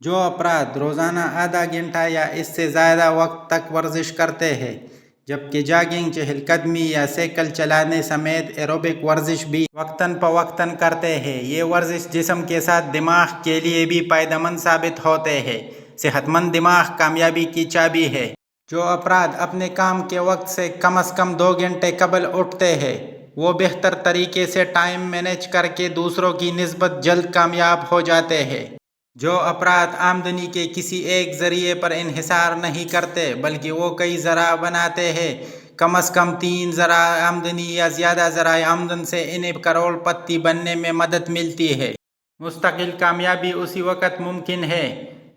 جو افراد روزانہ آدھا گھنٹہ یا اس سے زیادہ وقت تک ورزش کرتے ہیں، جبکہ جاگنگ، چہل قدمی یا سائیکل چلانے سمیت ایروبک ورزش بھی وقتاً فوقتاً کرتے ہیں، یہ ورزش جسم کے ساتھ دماغ کے لیے بھی فائدہ مند ثابت ہوتے ہیں۔ صحت مند دماغ کامیابی کی چابی ہے۔ جو افراد اپنے کام کے وقت سے کم از کم 2 گھنٹے قبل اٹھتے ہیں، وہ بہتر طریقے سے ٹائم مینیج کر کے دوسروں کی نسبت جلد کامیاب ہو جاتے ہیں۔ جو افراد آمدنی کے کسی ایک ذریعے پر انحصار نہیں کرتے بلکہ وہ کئی ذرائع بناتے ہیں، کم از کم 3 ذرائع آمدنی یا زیادہ ذرائع آمدن سے انہیں کروڑ پتی بننے میں مدد ملتی ہے۔ مستقل کامیابی اسی وقت ممکن ہے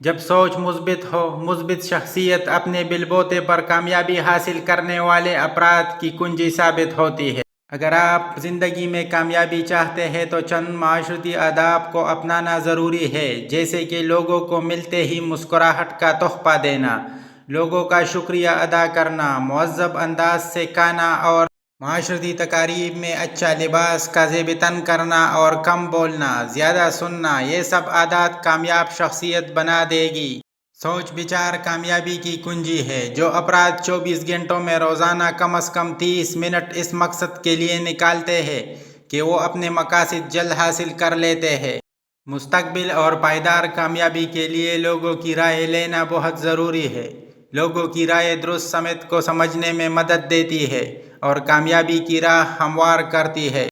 جب سوچ مثبت ہو۔ مثبت شخصیت اپنے بل بوتے پر کامیابی حاصل کرنے والے افراد کی کنجی ثابت ہوتی ہے۔ اگر آپ زندگی میں کامیابی چاہتے ہیں تو چند معاشرتی آداب کو اپنانا ضروری ہے، جیسے کہ لوگوں کو ملتے ہی مسکراہٹ کا تحفہ دینا، لوگوں کا شکریہ ادا کرنا، مہذب انداز سے کھانا اور معاشرتی تقاریب میں اچھا لباس کا زیب تن کرنا اور کم بولنا، زیادہ سننا، یہ سب عادات کامیاب شخصیت بنا دے گی۔ سوچ بچار کامیابی کی کنجی ہے۔ جو افراد 24 گھنٹوں میں روزانہ کم از کم 30 منٹ اس مقصد کے لیے نکالتے ہیں کہ وہ اپنے مقاصد جلد حاصل کر لیتے ہیں۔ مستقبل اور پائیدار کامیابی کے لیے لوگوں کی رائے لینا بہت ضروری ہے۔ لوگوں کی رائے درست سمت کو سمجھنے میں مدد دیتی ہے اور کامیابی کی راہ ہموار کرتی ہے۔